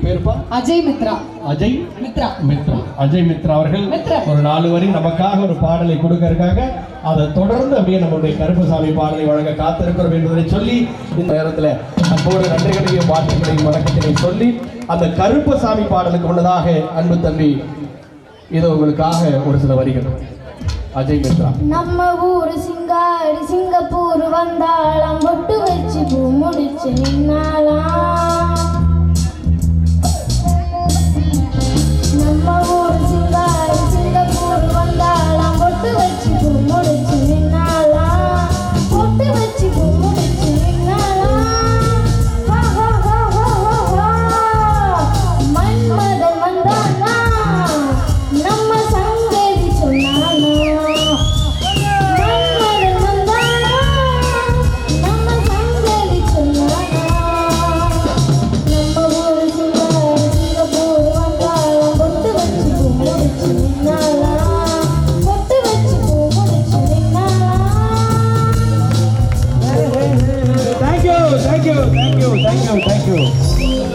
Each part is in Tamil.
பேருப்பா? அஜய் மித்ரா. அஜய் மித்ரா. மித்ரா. அஜய் மித்ரா அவர்கள் ஒரு 4 வரி நமக்காக ஒரு பாடலை கொடுக்க இருக்காங்க. அதை தொடர்ந்து அப்படியே நம்முடைய கருப்பசாமி பாடலை வழங்க காத்திருக்கிறோம் என்பதை சொல்லி இந்த நேரத்தில் அன்போடு நன்றிகளையும் வாழ்த்துக்களையும் வணக்கத்தினையும் சொல்லி அந்த கருப்பசாமி பாடலுக்கு முன்னதாக அன்பு தம்பி இது உங்களுக்காக ஒரு சில வரிகள். அஜய் மித்ரா. நம்ம ஊரு சிங்காரி சிங்கப்பூர் வந்தாளாம், பொட்டு வச்சு பூ முடிச்சு நின்னாலாம். நம்ம ஊரு சிங்காரி சிங்கப்பூர் வந்தாளாம், பொட்டு வச்சு பூ முடிச்சு நின்னாலாம். பொட்டு வச்சு பூ முடிச்சு நின்னாலாம். மன்மதன் வந்தானா நம்ம சங்கதி சொன்னானா.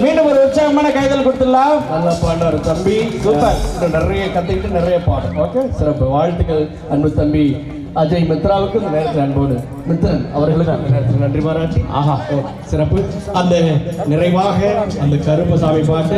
மீண்டும் ஒரு உற்சாகமான கைதல் கொடுத்துடலாம். நல்லா பாடுறாரு தம்பி, சூப்பர். நிறைய கத்துக்கிட்டு நிறைய பாடும். ஓகே, சிறப்பு. வாழ்த்துக்கள் அன்பு தம்பி அஜய் மித்ராவுக்கு இந்த நேரத்தில் அன்போடு மித்ரன் அவர்களுக்கு அந்த நேரத்தில் நன்றி பாராட்டி. ஆஹா, சிறப்பு. அந்த நிறைவாக அந்த கருப்பசாமி பாட்டு